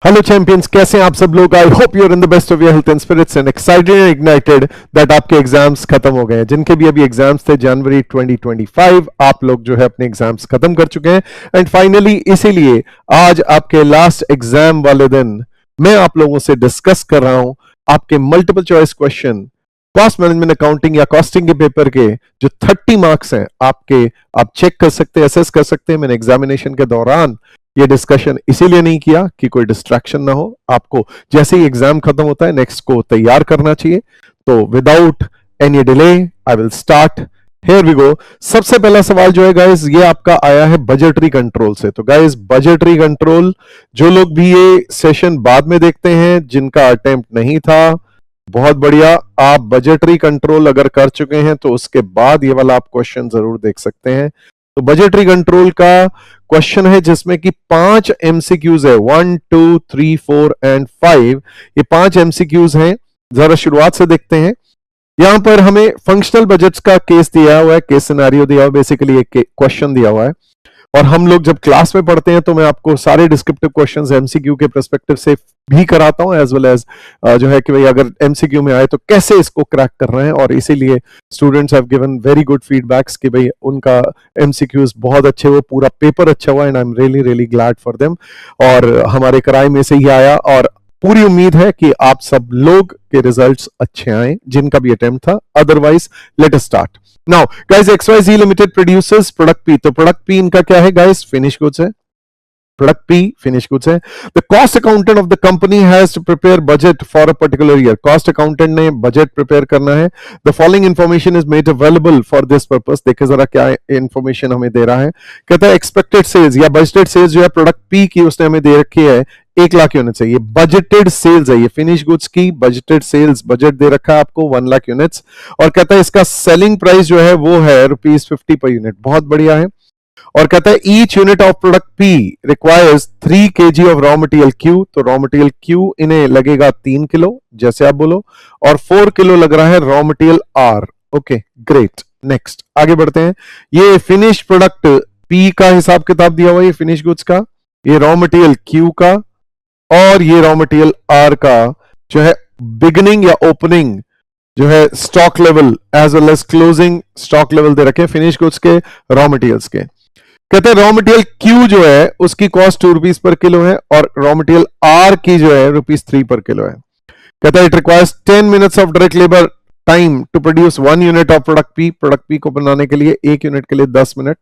Hello champions, कैसे हैं आप सब लोग। I hope you are in the best of your health and spirits and excited and ignited that आपके एग्जाम्स खत्म हो गए हैं। जिनके भी अभी एग्जाम्स थे जनवरी 2025, आप लोग जो है अपने एग्जाम्स खत्म कर चुके हैं। एंड फाइनली इसीलिए आज आपके लास्ट एग्जाम वाले दिन मैं आप लोगों से डिस्कस कर रहा हूं आपके multiple choice question cost management accounting या कॉस्टिंग के पेपर के जो 30 मार्क्स हैं आपके, आप चेक कर सकते हैं, असेस कर सकते हैं। मैंने एग्जामिनेशन के दौरान ये डिस्कशन इसीलिए नहीं किया कि कोई डिस्ट्रैक्शन ना हो। आपको जैसे ही एग्जाम खत्म होता है नेक्स्ट को तैयार करना चाहिए। तो without any delay I will start. Here we go. सबसे पहला सवाल जो है गाइस, ये आपका आया है बजटरी कंट्रोल से। तो गाइस बजटरी कंट्रोल, जो लोग भी ये सेशन बाद में देखते हैं, जिनका अटेम्प्ट नहीं था, बहुत बढ़िया। आप बजटरी कंट्रोल अगर कर चुके हैं तो उसके बाद ये वाला आप क्वेश्चन जरूर देख सकते हैं। तो बजटरी कंट्रोल का क्वेश्चन है जिसमें कि 5 एमसीक्यूज है, 1 2 3 4 एंड 5। ये 5 एमसीक्यूज हैं। जरा शुरुआत से देखते हैं। यहां पर हमें फंक्शनल बजट्स का केस दिया हुआ है, केस सिनेरियो दिया हुआ है, बेसिकली एक क्वेश्चन दिया हुआ है। और हम लोग जब क्लास में पढ़ते हैं तो मैं आपको सारे डिस्क्रिप्टिव क्वेश्चंस एमसीक्यू के पर्सपेक्टिव से भी कराता हूं, एज वेल एज जो है कि भाई अगर एमसीक्यू में आए तो कैसे इसको क्रैक कर रहे हैं। और इसीलिए students have given very good feedbacks कि भाई उनका एमसीक्यूज बहुत अच्छे हुए, पूरा पेपर अच्छा हुआ, and I am really really glad for them. और हमारे कराई में से ही आया और पूरी उम्मीद है कि आप सब लोग के रिजल्ट्स अच्छे आए जिनका भी अटेम्प्ट था। Otherwise let us start now guys. XYZ limited producers product P. तो प्रोडक्ट पी इनका क्या है गाइस? फिनिश गुड्स है। प्रोडक्ट पी फिनिश गुड्स है। The cost accountant of the company has to prepare budget for a particular year. Cost accountant ने budget prepare करना है। The following information is made available for this purpose. देखिए जरा क्या information हमें दे रहा है। कहता है एक्सपेक्टेड सेल्स या बजटेड सेल्स जो है प्रोडक्ट पी की उसने हमें दे रखी है 1 लाख यूनिट्स है। ये बजटेड सेल्स है, ये फिनिश गुड्स की बजटेड सेल्स बजट दे रखा है आपको 1 लाख यूनिट्स। और कहता है इसका सेलिंग प्राइस जो है वो है ₹50 पर यूनिट। बहुत बढ़िया है। और कहता है each unit of product P requires 3 kg of raw material Q. तो रॉ मटेरियल क्यू इन्हें लगेगा 3 किलो, जैसे आप बोलो, और 4 किलो लग रहा है raw material R. Okay great, next आगे बढ़ते हैं। ये फिनिश प्रोडक्ट पी का हिसाब किताब दिया हुआ है, ये फिनिश गुड्स का, ये रॉ मटेरियल क्यू का, और ये रॉ मटेरियल आर का जो है बिगिनिंग या ओपनिंग जो है stock level as well as closing stock level दे रखे फिनिश गुड्स के, रॉ मटेरियल्स के। कहते हैं रॉ मटेरियल क्यू जो है उसकी कॉस्ट ₹2 पर किलो है और रॉ मटेरियल आर की जो है ₹3 पर किलो है। कहता है it requires 10 minutes of direct labour time to produce 1 unit of product P. Product P को बनाने के लिए 1 यूनिट के लिए 10 मिनट,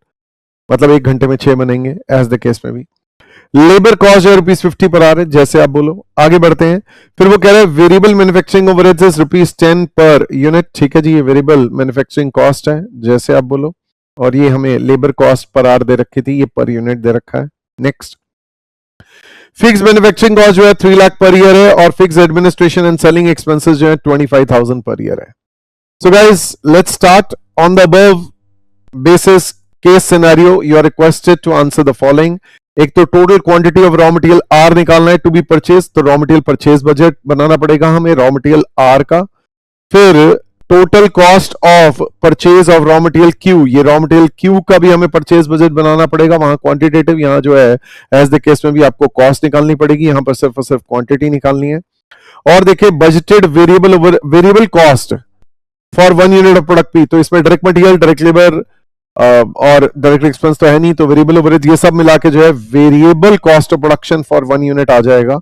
मतलब 1 घंटे में 6 बनेंगे एज द केस में भी। लेबर कॉस्ट जो है ₹50 पर आ रहे, जैसे आप बोलो। आगे बढ़ते हैं। फिर वो कह रहे हैं variable manufacturing overheads ₹10 per unit. ठीक है जी, ये वेरिएबल मैन्युफैक्चरिंग कॉस्ट है, जैसे आप बोलो। और ये हमें लेबर कॉस्ट पर आर दे रखी थी, ये पर यूनिट दे रखा है। नेक्स्ट, फिक्स मैन्युफैक्चरिंग कॉस्ट जो है 3 लाख पर ईयर है और fix administration and selling expenses जो है 25,000 पर ईयर है। So guys let's start on the above basis case scenario. You are requested to answer the following. एक तो total quantity of raw material R निकालना है to be purchase. तो raw material purchase budget बनाना पड़ेगा हमें raw material R का। फिर total cost of purchase of raw material Q, ये रॉ मटेरियल क्यू का भी हमें परचेज बजट बनाना पड़ेगा। वहां क्वांटिटेटिव, यहाँ जो है एज द केस में भी आपको कॉस्ट निकालनी पड़ेगी, यहां पर सिर्फ और सिर्फ क्वांटिटी निकालनी है। और देखिए budgeted variable cost for 1 unit of product P. तो इसमें डायरेक्ट मटेरियल, डायरेक्ट लेबर और डायरेक्ट एक्सपेंस तो है नहीं, तो वेरिएबल ओवरहेड ये सब मिला के जो है variable cost of production for 1 unit आ जाएगा।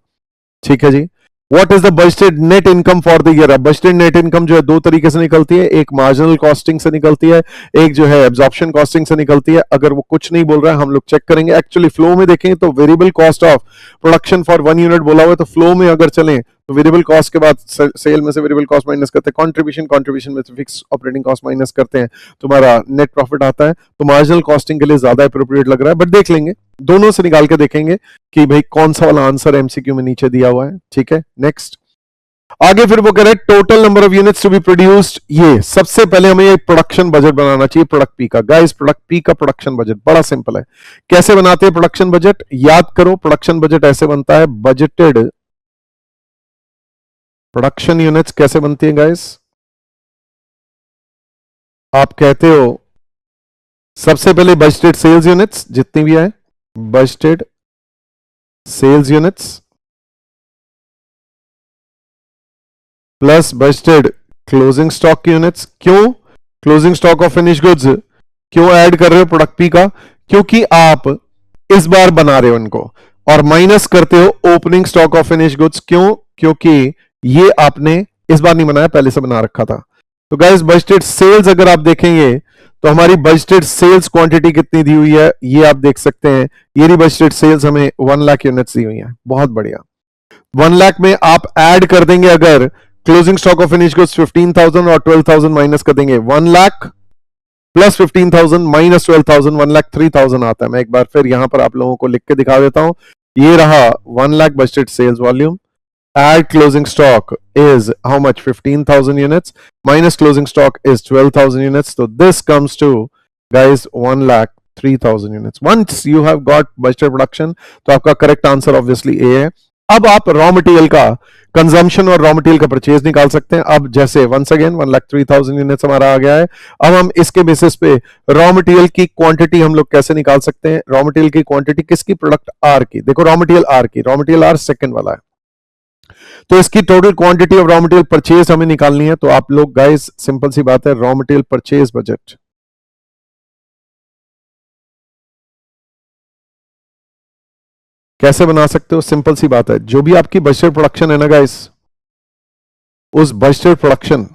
ठीक है जी। What is the budgeted net income for the year? budgeted net income जो है 2 तरीके से निकलती है, एक मार्जिनल कॉस्टिंग से निकलती है, एक जो है एब्जॉर्प्शन कॉस्टिंग से निकलती है। अगर वो कुछ नहीं बोल रहा है हम लोग चेक करेंगे। एक्चुअली फ्लो में देखें तो variable cost of production for 1 unit बोला हुआ है, तो फ्लो में अगर चलें तो वेरिएबल कॉस्ट के बाद सेल में से वेरिएबल कॉस्ट माइनस करते हैं, कंट्रीब्यूशन में से फिक्स ऑपरेटिंग कॉस्ट माइनस करते हैं, तुम्हारा नेट प्रॉफिट आता है। तो मार्जिनल कॉस्टिंग के लिए ज्यादा अप्रोप्रिएट लग रहा है, बट देख लेंगे, दोनों से निकाल के देखेंगे कि भाई कौन सा वाला आंसर एमसीक्यू में नीचे दिया हुआ है। ठीक है, नेक्स्ट आगे फिर वो कह रहे हैं total number of units to be produced. ये सबसे पहले हमें ये प्रोडक्शन बजट बनाना चाहिए प्रोडक्ट पी का। गाइस प्रोडक्ट पी का प्रोडक्शन बजट बड़ा सिंपल है। कैसे बनाते हैं प्रोडक्शन बजट? याद करो, प्रोडक्शन बजट ऐसे बनता है, बजटेड प्रोडक्शन यूनिट्स कैसे बनती है गाइस? आप कहते हो सबसे पहले बजटेड सेल्स यूनिट्स जितनी भी है, budgeted sales units plus budgeted closing stock की यूनिट्स। क्यों closing stock of finish goods क्यों ऐड कर रहे हो प्रोडक्ट पी का? क्योंकि आप इस बार बना रहे हो इनको, और माइनस करते हो opening stock of finish goods. क्यों? क्योंकि ये आपने इस बार नहीं बनाया, पहले से बना रखा था। तो गाइस बजटेड सेल्स अगर आप देखेंगे तो हमारी बजटेड सेल्स क्वांटिटी कितनी दी हुई है ये आप देख सकते हैं। ये रही बजटेड सेल्स, हमें 1 लाख यूनिट्स दी हुई है। बहुत बढ़िया। 1 लाख में आप ऐड कर देंगे अगर closing stock of finish goods 15,000 और 12,000 माइनस कर देंगे, 1 लाख प्लस 15,000 माइनस 12,000, 1,03,000 आता है। मैं एक बार फिर यहां पर आप लोगों को लिख के दिखा देता हूं। ये रहा 1 lakh budgeted sales volume, add closing stock is how much? 15,000 units minus closing stock is 12,000 units. So this comes to, guys, 1,03,000 units. Once you have got budgeted production, तो आपका करेक्ट आंसर ऑब्वियसली ए है। अब आप रॉ मटेरियल का consumption और raw material का purchase निकाल सकते हैं। अब जैसे वंस अगेन 1,03,000 यूनिट्स हमारा आ गया है। अब हम इसके बेसिस पे रॉ मटेरियल की क्वांटिटी हम लोग कैसे निकाल सकते हैं? रॉ मटेरियल की क्वांटिटी किसकी? प्रोडक्ट आर की। देखो रॉ मटेरियल आर की, रॉ मटेरियल आर सेकंड वाला है, तो इसकी total quantity of raw material purchase हमें निकालनी है। तो आप लोग गाइस सिंपल सी बात है, रॉ मटेरियल परचेज बजट कैसे बना सकते हो? सिंपल सी बात है, जो भी आपकी बजटेड प्रोडक्शन है ना गाइस, उस बजटेड प्रोडक्शन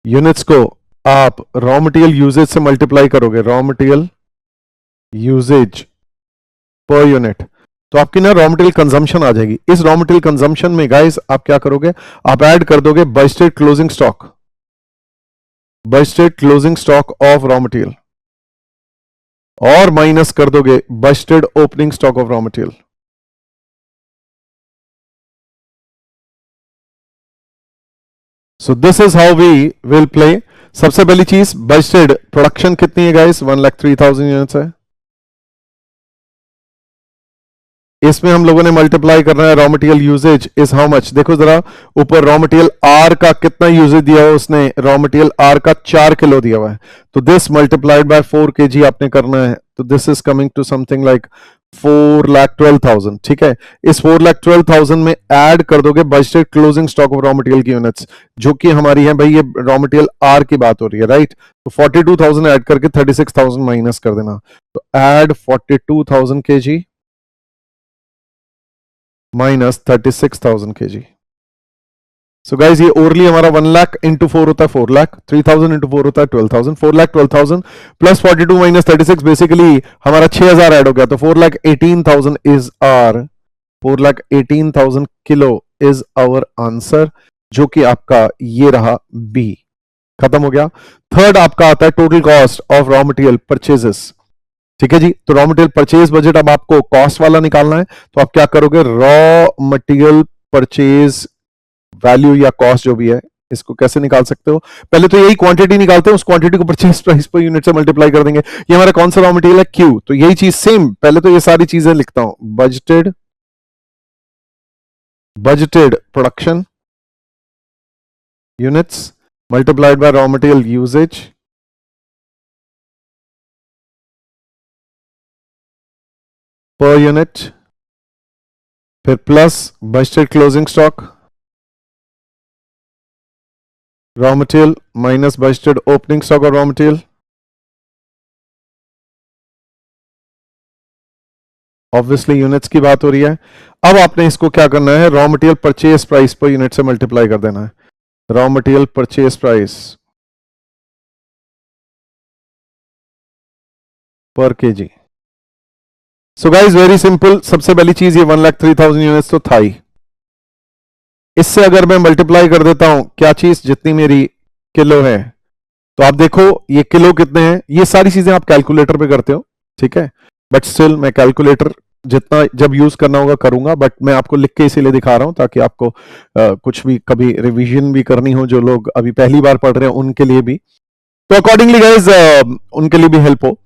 यूनिट्स को आप रॉ मटेरियल यूजेज से मल्टीप्लाई करोगे, raw material usage per unit, तो आपकी ना रॉ मटेरियल कंजम्पशन आ जाएगी। इस रॉ मटेरियल कंजम्पशन में गाइस आप क्या करोगे? आप ऐड कर दोगे budgeted closing stock, budgeted closing stock of raw material, और माइनस कर दोगे budgeted opening stock of raw material. So this is how we will play. सबसे पहली चीज, बजटेड प्रोडक्शन कितनी है गाइस? 1,03,000 यूनिट्स है। इसमें हम लोगों ने मल्टीप्लाई करना है raw material usage is how much. देखो जरा ऊपर रॉ मटेरियल आर का कितना यूजेज दिया हुआ उसने, रॉ मटेरियल आर का 4 किलो दिया हुआ है, तो दिस मल्टीप्लाइड बाय 4 kg आपने करना है। तो this is coming to something like 4,12,000। ठीक है, इस 4,12,000 में ऐड कर दोगे budgeted closing stock of raw material की यूनिट्स, जो कि हमारी है भाई, ये रॉ मटेरियल आर की बात हो रही है, राइट। तो 42,000 ऐड करके 36,000 माइनस कर देना। तो add 42,000 kg minus 36,000 kg। So guys ये ओवरली हमारा 1 लाख इंटू 4 होता है 4 लाख, 3,000 इंटू 4 होता है 12,000, 4,12,000 प्लस 42 माइनस 36, बेसिकली हमारा 6,000 ऐड हो गया, तो 4,18,000 is are 4,18,000 kilo is our answer, जो कि आपका ये रहा बी। खत्म हो गया। थर्ड आपका आता है total cost of raw material purchases. ठीक है जी, तो रॉ मटेरियल परचेज बजट अब आपको कॉस्ट वाला निकालना है। तो आप क्या करोगे? रॉ मटेरियल परचेज वैल्यू या कॉस्ट जो भी है, इसको कैसे निकाल सकते हो? पहले तो यही क्वांटिटी निकालते हैं, उस क्वांटिटी को परचेज प्राइस पर यूनिट से मल्टीप्लाई कर देंगे। ये हमारा कौन सा रॉ मटेरियल है? क्यू। तो यही चीज सेम, पहले तो ये सारी चीजें लिखता हूं, budgeted production units multiplied by raw material usage per unit, फिर plus budgeted closing stock raw material minus budgeted opening stock और रॉ मटेरियल। ऑब्वियसली यूनिट्स की बात हो रही है। अब आपने इसको क्या करना है? Raw material purchase price per unit से मल्टीप्लाई कर देना है। रॉ मटेरियल परचेज प्राइस पर KG. So guys very simple, सबसे पहली चीज ये 1,03,000 यूनिट्स तो था ही। इससे अगर मैं मल्टीप्लाई कर देता हूं क्या चीज, जितनी मेरी किलो है, तो आप देखो ये किलो कितने हैं। ये सारी चीजें आप कैलकुलेटर पे करते हो, ठीक है, बट स्टिल मैं कैलकुलेटर जितना जब यूज करना होगा करूंगा, बट मैं आपको लिख के इसीलिए दिखा रहा हूं ताकि आपको कुछ भी कभी रिवीजन भी करनी हो, जो लोग अभी पहली बार पढ़ रहे हैं उनके लिए भी, तो अकॉर्डिंगली गाइज उनके लिए भी हेल्प हो।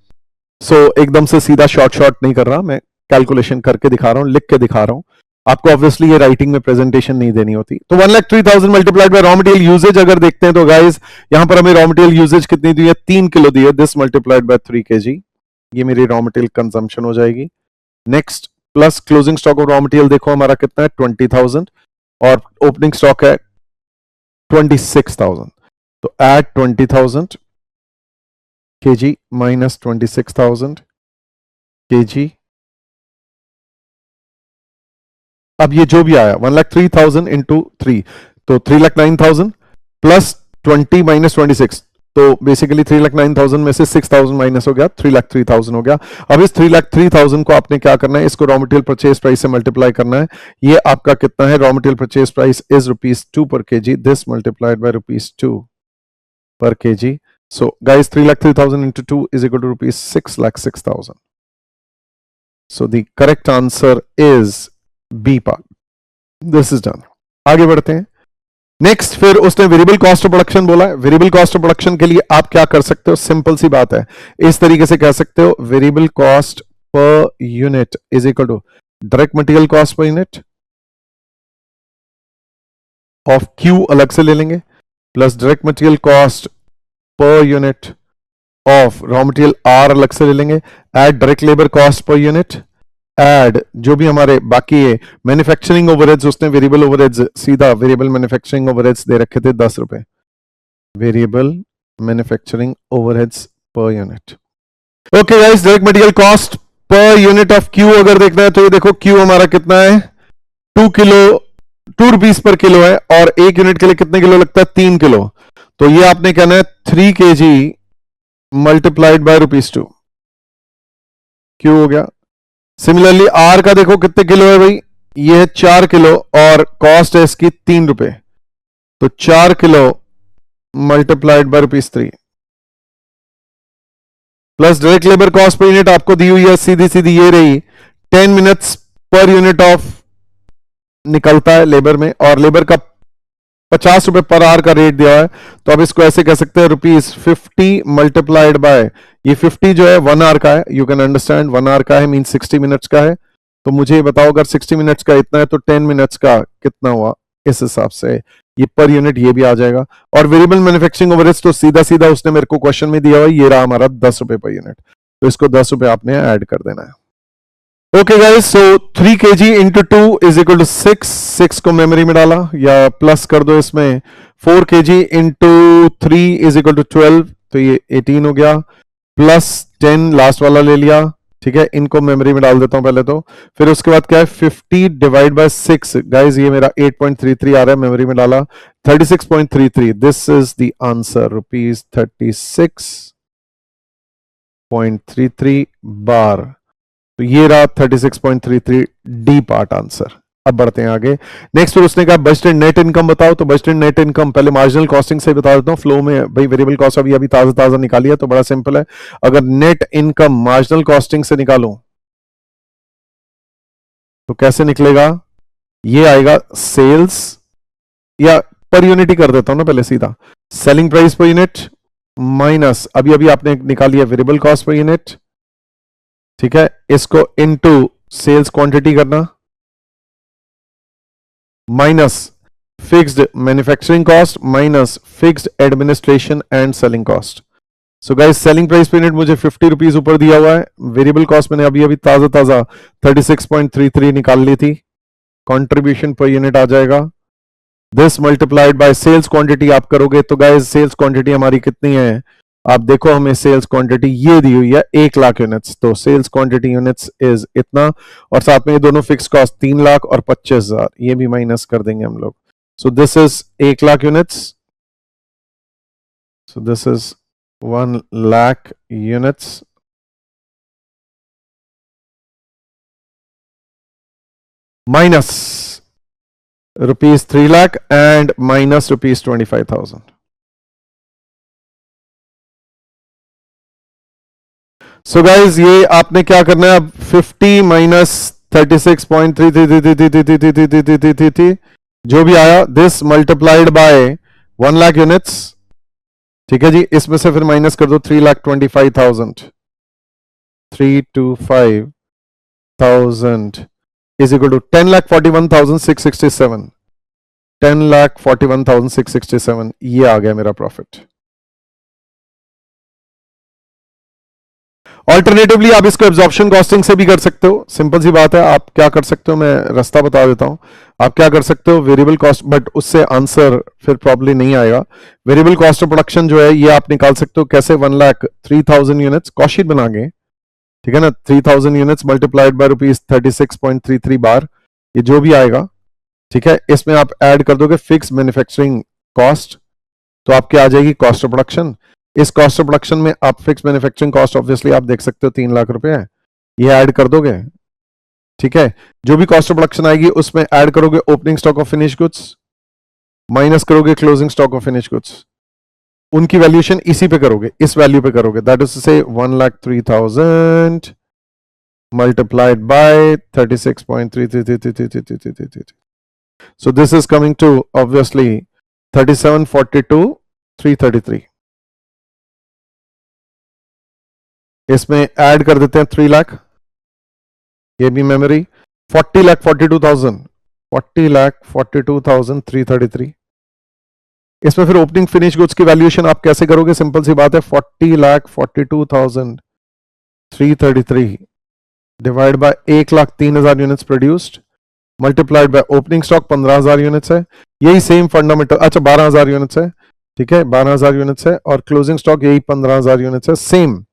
सो एकदम से सीधा शॉर्ट नहीं कर रहा, मैं कैलकुलेशन करके दिखा रहा हूं, लिख के दिखा रहा हूं आपको। ऑब्वियसली ये राइटिंग में प्रेजेंटेशन नहीं देनी होती। तो 1,03,000 multiplied by raw material usage अगर देखते हैं तो गाइज यहां पर हमें रॉ मटेरियल यूजेज कितनी दी है? 3 किलो दी है। दिस मल्टीप्लाइड बाय 3 kg, ये मेरी रॉ मटेरियल कंजम्पशन हो जाएगी। Next plus closing stock of raw material देखो हमारा कितना है? 20,000, और ओपनिंग स्टॉक है 26,000, तो एड 20,000 kg माइनस 26,000 kg। अब ये जो भी आया 1,03,000 इंटू 3, तो 3,09,000 प्लस 20 माइनस 26, तो बेसिकली 3,09,000 में से 6,000 माइनस हो गया, 3,03,000 हो गया। अब इस 3,03,000 को आपने क्या करना है, इसको रॉ मटेरियल परचेज प्राइस से मल्टीप्लाई करना है। ये आपका कितना है, raw material purchase price is ₹2 पर केजी, दिस मल्टीप्लाइड बाय ₹2 पर KG. So guys 3,03,000 into 2 is equal to ₹6,06,000. So the correct answer is B part. This is done. आगे बढ़ते हैं। नेक्स्ट फिर उसने वेरिएबल कॉस्ट ऑफ प्रोडक्शन बोला है। Variable cost of production के लिए आप क्या कर सकते हो, सिंपल सी बात है, इस तरीके से कह सकते हो variable cost per unit is equal to direct material cost per unit of Q अलग से ले लेंगे, plus direct material cost per unit of raw material R अलग से ले लेंगे, add direct labour cost per unit, add जो भी हमारे बाकी है मैन्युफैक्चरिंग ओवरहेड्स, उसने वेरिएबल ओवरहेड्स सीधा वेरिएबल मैन्युफैक्चरिंग ओवरहेड्स दे रखे थे 10 रुपए, variable manufacturing overheads per unit. Okay guys, direct material cost per unit of Q अगर देखना है तो ये देखो क्यू हमारा कितना है, 2 रुपीस पर किलो है, और एक यूनिट के लिए कितने किलो लगता है, 3 किलो। तो ये आपने कहना है 3 kg मल्टीप्लाइड बाय ₹2, क्यू हो गया। सिमिलरली आर का देखो कितने किलो है भाई, ये है 4 किलो और कॉस्ट है इसकी 3 रुपए, तो 4 kilo multiplied by ₹3 plus direct labour cost per unit आपको दी हुई है सीधी सीधी ये रही, 10 मिनट्स पर यूनिट ऑफ निकलता है लेबर में, और लेबर का 50 रुपए पर आवर का रेट दिया है, तो अब इसको ऐसे कह सकते हैं ₹50 मल्टीप्लाइड बाय, ये 50 जो है 1 आवर का है, यू कैन अंडरस्टैंड 1 आवर का है मीन 60 मिनट्स का है। तो मुझे ये बताओ अगर 60 मिनट्स का इतना है तो 10 मिनट्स का कितना हुआ, इस हिसाब से ये पर यूनिट ये भी आ जाएगा। और वेरिएबल मैन्युफैक्चरिंग ओवरहेड्स तो सीधा सीधा उसने मेरे को क्वेश्चन में दिया हुआ, ये रहा हमारा 10 रुपए पर यूनिट, तो इसको 10 रुपए आपने ऐड कर देना है। Okay guys, so 3 kg into 2 is equal to 6 को मेमोरी में डाला या प्लस कर दो इसमें, 4 kg into 3 is equal to 12, तो ये 18 हो गया, प्लस 10 लास्ट वाला ले लिया, ठीक है, इनको मेमोरी में डाल देता हूं पहले तो। फिर उसके बाद क्या है, 50 डिवाइड बाय 6, गाइस ये मेरा 8.33 आ रहा है, मेमोरी में डाला 36.33, दिस इज द आंसर ₹36.33 बार। तो ये रहा 36.33 डी पार्ट आंसर। अब बढ़ते हैं आगे। नेक्स्ट फिर उसने कहा बजटेड नेट इनकम बताओ, तो बजटेड नेट इनकम पहले मार्जिनल कॉस्टिंग से बता देता हूं, फ्लो में भाई वेरिएबल कॉस्ट अभी अभी ताजा ताजा निकाली है तो बड़ा सिंपल है। अगर नेट इनकम मार्जिनल कॉस्टिंग से निकालूं तो कैसे निकलेगा, ये आएगा सेल्स, या पर यूनिट ही कर देता हूं ना पहले सीधा, selling price per unit minus अभी अभी आपने निकाली है वेरिएबल कॉस्ट पर यूनिट, ठीक है, इसको इनटू सेल्स क्वांटिटी करना, minus fixed manufacturing cost minus fixed administration and selling cost. So guys selling price per unit मुझे 50 रुपीज ऊपर दिया हुआ है, वेरिएबल कॉस्ट मैंने अभी अभी ताजा ताजा 36.33 निकाल ली थी, कंट्रीब्यूशन पर यूनिट आ जाएगा, this multiplied by sales quantity आप करोगे तो गाइस सेल्स क्वांटिटी हमारी कितनी है, आप देखो हमें सेल्स क्वांटिटी ये दी हुई है 1 लाख यूनिट्स, तो सेल्स क्वांटिटी यूनिट्स इज इतना, और साथ में ये दोनों फिक्स कॉस्ट 3 लाख और 25,000 ये भी माइनस कर देंगे हम लोग। सो this is 1 lakh units, so this is 1 lakh units minus ₹3 lakh and minus ₹25,000। So guys ये आपने क्या करना है, अब 50 माइनस 36.33 जो भी आया, this multiplied bye 1 lakh units, ठीक है जी, इसमें से फिर माइनस कर दो 3,25,000, 325,000 इज इक्वल टू 10,41,667, 10,41,667 ये आ गया मेरा प्रॉफिट। ऑल्टरनेटिवली आप इसको एब्जॉर्प्शन कॉस्टिंग से भी कर सकते हो, सिंपल सी बात है। आप क्या कर सकते हो, मैं रास्ता बता देता हूं। आप क्या कर सकते हो, वेरिएबल कॉस्ट, बट उससे आंसर फिर प्रॉब्ली नहीं आएगा। वेरिएबल कॉस्ट ऑफ प्रोडक्शन जो है ये आप निकाल सकते हो कैसे, 1,03,000 यूनिट्स कॉस्ट शीट बना के, ठीक है ना, 3,000 यूनिट्स मल्टीप्लाइड बाय ₹36.33 बार, ये जो भी आएगा, ठीक है। इसमें आप ऐड कर दोगे फिक्स मैन्युफैक्चरिंग कॉस्ट, तो आपकी आ जाएगी कॉस्ट ऑफ प्रोडक्शन। इस कॉस्ट ऑफ प्रोडक्शन में आप फिक्स मैन्युफैक्चरिंग कॉस्ट ऑब्वियसली आप देख सकते हो 3 लाख रुपए है, ये ऐड कर दोगे, ठीक है। जो भी कॉस्ट ऑफ प्रोडक्शन आएगी उसमें ऐड करोगे opening stock of finish goods, minus करोगे closing stock of finish goods, उनकी वैल्यूएशन इसी पे करोगे, इस वैल्यू पे करोगे, दैट इज से 1,03,000 multiplied by 36.33333333. So this is coming to obviously 3742,333. इसमें ऐड कर देते हैं 3 लाख, ये भी मेमोरी, 40,42,333। इसमें फिर ओपनिंग फिनिश गुड्स की वैल्यूएशन आप कैसे करोगे, सिंपल सी बात है, 40,42,333 divide by 1,03,000 units produced multiplied by opening stock 15,000 units है, यही सेम फंडामेंटल, अच्छा 12,000 यूनिट्स है, ठीक है, 12,000 यूनिट्स है, और क्लोजिंग स्टॉक यही 15,000 यूनिट्स है। सेम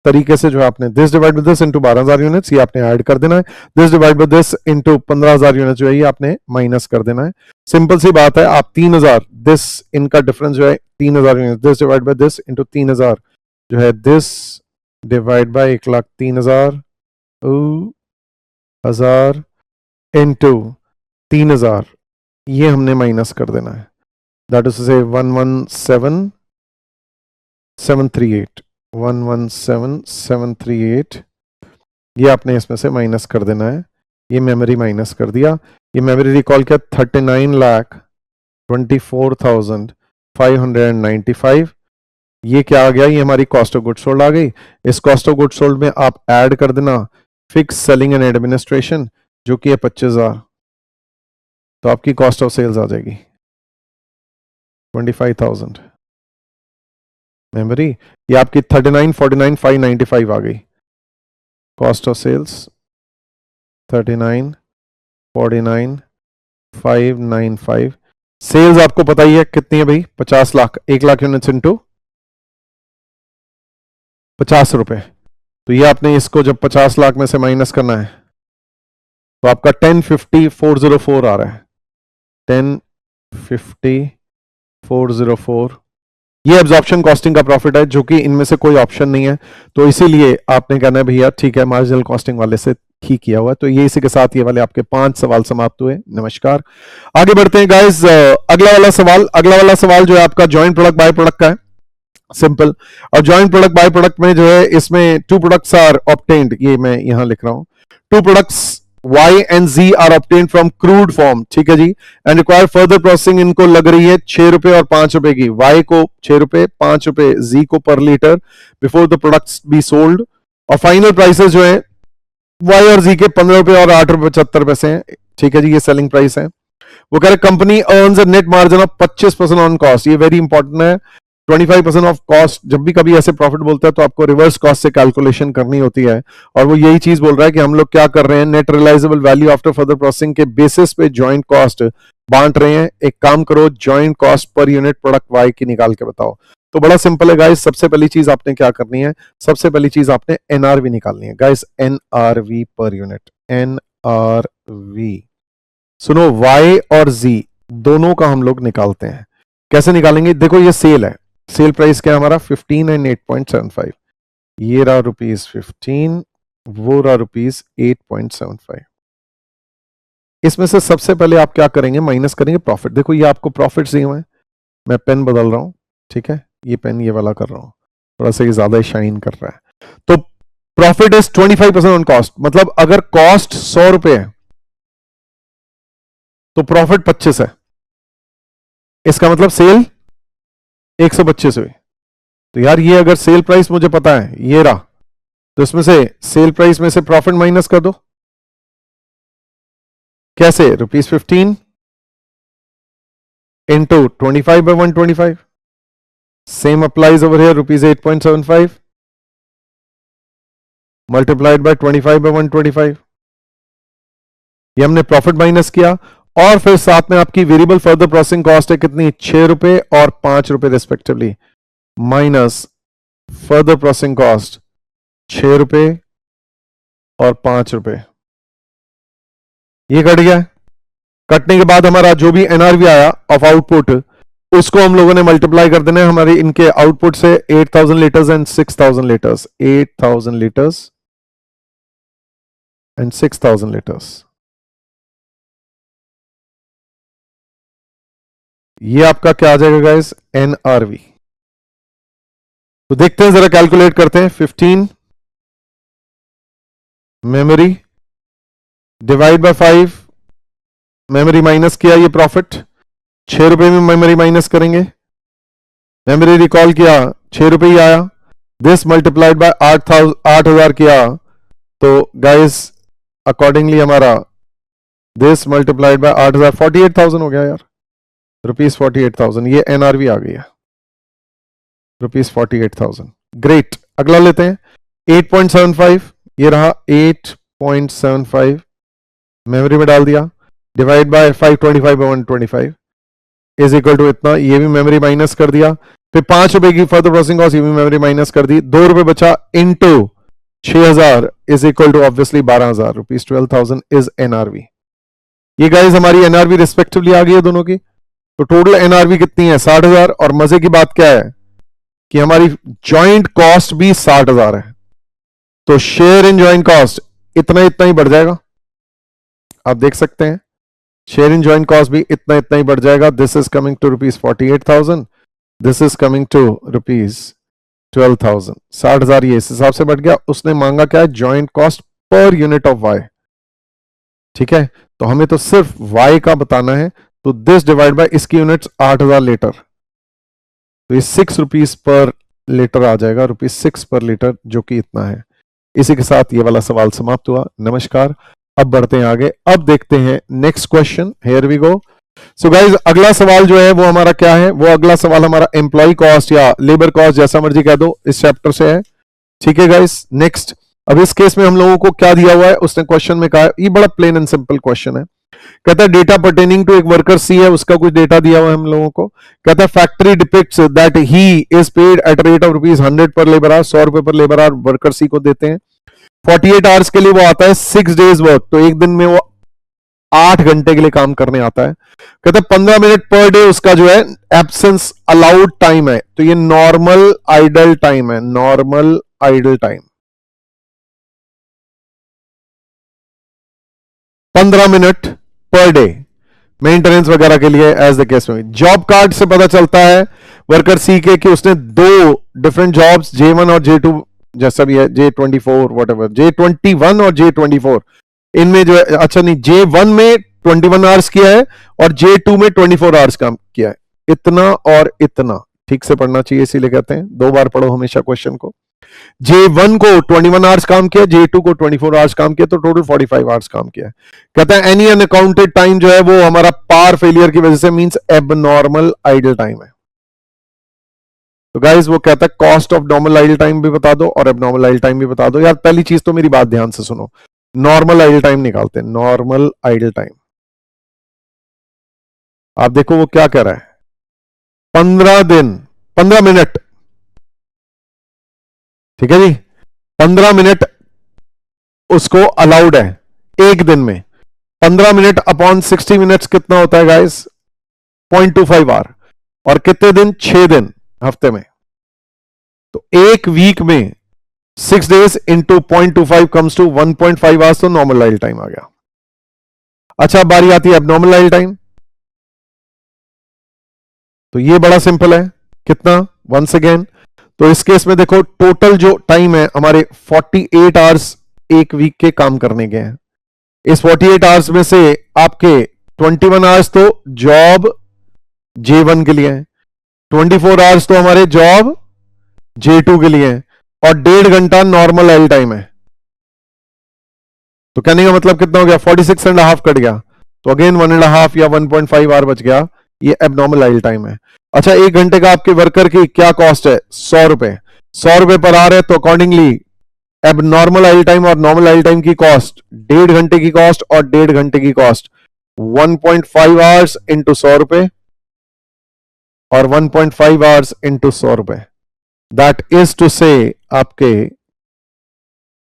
तरीके से जो है आपने this divide by this into 12,000 units, ये आपने ऐड कर देना है, this divide by this into 15,000 units जो है ये आपने माइनस कर देना है। सिंपल सी बात है, आप 3,000 दिस, इनका डिफरेंस जो है 3,000 units, this divide by this into 3,000 जो है दिस डिवाइड बाय 1,03,000 हजार इनटू 3,000, ये हमने माइनस कर देना है, दैट इज से 117,738 117,738, ये आपने इसमें से माइनस कर देना है। ये मेमोरी माइनस कर दिया, ये मेमोरी रिकॉल किया 39,24,595, ये क्या आ गया, ये हमारी कॉस्ट ऑफ गुड सोल्ड आ गई। इस कॉस्ट ऑफ गुड सोल्ड में आप ऐड कर देना फिक्स सेलिंग एंड एडमिनिस्ट्रेशन जो कि है 25,000, तो आपकी कॉस्ट ऑफ सेल्स आ जाएगी 25,000। मेमोरी ये आपकी 39,49,595 आ गई, कॉस्ट ऑफ सेल्स 39,49,595। सेल्स आपको पता ही है कितनी है भाई, 50 लाख, 1 लाख यूनिट्स इनटू 50 रुपए, तो ये आपने इसको जब 50 लाख में से माइनस करना है तो आपका 1050,404 आ रहा है, 1050,404। ये एब्जॉर्प्शन कॉस्टिंग का प्रॉफिट है, जो कि इनमें से कोई ऑप्शन नहीं है, तो इसीलिए आपने कहना है भैया ठीक है मार्जिनल कॉस्टिंग वाले से ही किया हुआ। तो ये इसी के साथ ये वाले आपके 5 सवाल समाप्त हुए। नमस्कार, आगे बढ़ते हैं गाइस। अगला वाला सवाल जो है आपका जॉइंट प्रोडक्ट बाय प्रोडक्ट का है, सिंपल। और जॉइंट प्रोडक्ट बाय प्रोडक्ट में जो है इसमें 2 प्रोडक्ट्स आर ऑब्टेन्ड, ये मैं यहां लिख रहा हूं, 2 products Y and Z are obtained from crude form, ठीक है जी, एंड रिक्वायर फर्दर प्रोसेसिंग। इनको लग रही है 6 रुपए और 5 रुपए की, Y को 6 रुपए 5 रुपए Z को पर litre before the products be sold, और फाइनल प्राइसेस जो है Y और Z के 15 रुपए और 8 रुपए 75 पैसे हैं, ठीक है जी, ये सेलिंग प्राइस है। वो कह रहे company earns a net margin of 25% on cost, ये वेरी इंपॉर्टेंट है। 25% ऑफ कॉस्ट, जब भी कभी ऐसे प्रॉफिट बोलता है तो आपको रिवर्स कॉस्ट से कैलकुलेशन करनी होती है, और वो यही चीज बोल रहा है कि हम लोग क्या कर रहे हैं, net realizable value after further processing के बेसिस पे जॉइंट कॉस्ट बांट रहे हैं। एक काम करो, joint cost per unit product Y की निकाल के बताओ। तो बड़ा सिंपल है गाइस, सबसे पहली चीज आपने क्या करनी है, सबसे पहली चीज आपने एनआरवी निकालनी है guys, NRV per unit, NRV. सुनो, वाई और जी दोनों का हम लोग निकालते हैं, कैसे निकालेंगे, देखो ये सेल है, सेल प्राइस क्या हमारा 15 एंड 8.75, ये रहा ₹15, वो रहा ₹8.75। इसमें से सबसे पहले आप क्या करेंगे, माइनस करेंगे प्रॉफिट। देखो ये आपको प्रॉफिट दिए हुए हैं, मैं पेन बदल रहा हूं, ठीक है, ये पेन ये वाला कर रहा हूं, थोड़ा सा ये ज्यादा शाइन कर रहा है। तो प्रॉफिट इज 25% ऑन कॉस्ट, मतलब अगर कॉस्ट 100 रुपए है तो प्रॉफिट 25 है, इसका मतलब सेल 125 हुई। तो यार ये अगर सेल प्राइस मुझे पता है ये रहा, तो इसमें से सेल प्राइस में से प्रॉफिट माइनस कर दो, कैसे, ₹15 into 25/125, same applies over here, ₹8.75, multiplied by 25 by 125, ये हमने प्रॉफिट माइनस किया। और फिर साथ में आपकी वेरिएबल फर्दर प्रोसेसिंग कॉस्ट है कितनी, 6 रुपए और 5 रुपए respectively, minus further processing cost 6 रुपए और 5 रुपए, ये कट गया। कटने के बाद हमारा जो भी एनआरवी आया ऑफ आउटपुट, उसको हम लोगों ने मल्टीप्लाई कर देना है हमारे इनके आउटपुट से, 8000 litres and 6000 litres, 8000 litres and 6000 litres. ये आपका क्या आ जाएगा गाइस, एनआरवी। तो देखते हैं, जरा कैलकुलेट करते हैं। 15 memory divide by 5, memory minus किया, ये प्रॉफिट 6 रुपए में मेमोरी माइनस करेंगे, मेमोरी रिकॉल किया 6 रुपए ही आया, दिस मल्टीप्लाइड बाय 8000 किया, तो गाइस अकॉर्डिंगली हमारा दिस मल्टीप्लाइड बाय 8000 48,000 हो गया यार, रुपीज 48,000। ये एनआरवी आ गई है, रुपीज 48,000। ग्रेट, अगला लेते हैं 8.75, ये रहा 8.75, मेमोरी में डाल दिया, divide by 525 by 125 is equal to इतना, ये भी मेमोरी माइनस कर दिया, फिर 5 रुपए की फर्दर प्रोसेसिंग कॉस्ट, ये भी मेमोरी माइनस कर दी, 2 रुपए बचा, into 6000 is equal to obviously 12,000, rupees 12,000 is NRV. ये गाइस हमारी एनआरवी रिस्पेक्टिवली आ गई है दोनों की। तो टोटल एनआरवी कितनी है, 60,000। और मजे की बात क्या है कि हमारी जॉइंट कॉस्ट भी 60,000 है, तो शेयर इन जॉइंट कॉस्ट इतना इतना ही बढ़ जाएगा, आप देख सकते हैं, शेयर इन जॉइंट कॉस्ट भी इतना इतना ही बढ़ जाएगा। This is coming to rupees 48,000, this is coming to rupees 12,000। 60,000 ये इस हिसाब से बढ़ गया। उसने मांगा क्या है, joint cost per unit of Y, ठीक है, तो हमें तो सिर्फ वाई का बताना है, तो दिस डिवाइड बाय इसकी यूनिट्स 8,000 लीटर, तो ये 6 रुपीज पर लीटर आ जाएगा, रुपीज 6 पर लीटर, जो कि इतना है। इसी के साथ ये वाला सवाल समाप्त हुआ। नमस्कार, अब बढ़ते हैं आगे, अब देखते हैं next question. Here we go. So guys, अगला सवाल जो है वो हमारा क्या है, वो अगला सवाल हमारा एम्प्लॉय कॉस्ट या लेबर कॉस्ट, जैसा मर्जी कह दो, इस चैप्टर से है, ठीक है गाइज। नेक्स्ट, अब इस केस में हम लोगों को क्या दिया हुआ है, उसने क्वेश्चन में कहा, ये बड़ा प्लेन एंड सिंपल क्वेश्चन है, कहता है डेटा पर्टेनिंग टू एक वर्कर सी है, उसका कुछ डेटा दिया हुआ है हम लोगों को। कहता है factory depicts that he is paid at rate of rupees 100 पर लेबर आवर, 100 रुपए पर लेबर आवर वर्कर सी को देते हैं। 48 आवर्स के लिए वो आता है 6 डेज वर्क, तो एक दिन में वो 8 घंटे के लिए काम करने आता है। कहता है 15 मिनट पर डे उसका जो है एब्सेंस अलाउड टाइम है, तो ये नॉर्मल आइडल टाइम है, normal idle time 15 minute per day maintenance वगैरह के लिए, एज द केस में। जॉब कार्ड से पता चलता है वर्कर सी के कि उसने 2 डिफरेंट जॉब्स J1 और J2, जैसा भी है, J24 व्हाटएवर, J21 और J24, इनमें जो है, अच्छा नहीं, J1 में 21 आवर्स किया है और J2 में 24 आवर्स काम किया है, इतना और इतना। ठीक से पढ़ना चाहिए, इसीलिए कहते हैं 2 बार पढ़ो हमेशा क्वेश्चन को। J1 को 21 आवर्स काम किया, J2 को 24 आवर्स काम किया, तो टोटल 45 आवर्स काम किया है। कहता है एनी अनअकाउंटेड टाइम जो है वो हमारा पार फेलियर की वजह से मींस एबनॉर्मल आइडल टाइम है। तो गाइस वो कहता है cost of normal idle time भी बता दो और एबनॉर्मल आइडल टाइम भी बता दो। यार पहली चीज तो मेरी बात ध्यान से सुनो, नॉर्मल आइडल टाइम निकालते हैं, नॉर्मल आइडल टाइम। आप देखो वो क्या कह रहा है, 15 मिनट, ठीक है जी, 15 मिनट उसको अलाउड है एक दिन में। 15 मिनट अपॉन 60 मिनट्स कितना होता है गाइस, 0.25 आवर, और कितने दिन, 6 दिन हफ्ते में, तो एक वीक में 6 days into 0.25 comes to 1.5 hours, तो नॉर्मल आइडल टाइम आ गया। अच्छा, बारी आती है एबनॉर्मल आइडल टाइम, तो ये बड़ा सिंपल है, कितना, वंस अगेन, तो इस केस में देखो टोटल जो टाइम है हमारे 48 आवर्स एक वीक के काम करने के हैं। इस 48 आवर्स में से आपके 21 आवर्स तो जॉब J1 के लिए है, 24 आवर्स तो हमारे जॉब J2 के लिए है, और 1.5 घंटा नॉर्मल आइडल टाइम है। तो कहने का मतलब कितना हो गया, 46.5 कट गया, तो अगेन 1.5 या 1.5 आवर बच गया, ये एबनॉर्मल आइडल टाइम है। अच्छा, 1 घंटे का आपके वर्कर की क्या कॉस्ट है, 100 रुपए, 100 रुपए पर आवर है, तो अकॉर्डिंगली अब नॉर्मल आइल टाइम और नॉर्मल आइल टाइम की कॉस्ट, 1.5 घंटे की कॉस्ट और 1.5 घंटे की कॉस्ट, 1.5 आवर्स इंटू 100 रुपए और 1.5 आवर्स इंटू 100 रुपए, दैट इज टू से आपके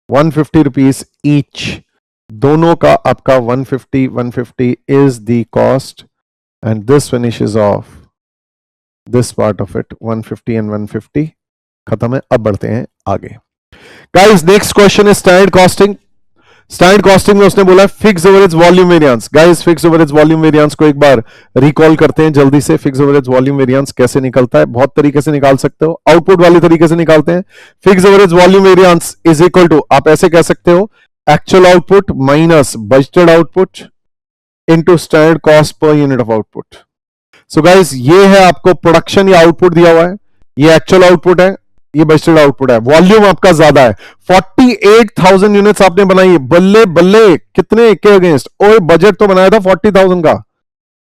150 रुपीज ईच, दोनों का आपका 150 is the cost and this finishes of this part of it, 150 and 150 खत्म है। अब बढ़ते हैं आगे। Guys next question is standard costing. Standard costing में उसने बोला fix average volume variance. Guys fix average volume variance को एक बार रिकॉल करते हैं जल्दी से। फिक्स एवरेज वॉल्यूम वेरिएंस कैसे निकलता है, बहुत तरीके से निकाल सकते हो, आउटपुट वाले तरीके से निकालते हैं। Fixed average volume variance is equal to, आप ऐसे कह सकते हो, actual output minus budgeted output into standard cost per unit of output. So guys ये है आपको प्रोडक्शन या आउटपुट दिया हुआ है, ये एक्चुअल आउटपुट है, ये बजटेड आउटपुट है। वॉल्यूम आपका ज्यादा है, 48,000 यूनिट्स आपने बनाई है, बल्ले बल्ले, कितने के अगेंस्ट, और बजट तो बनाया था 40,000 का,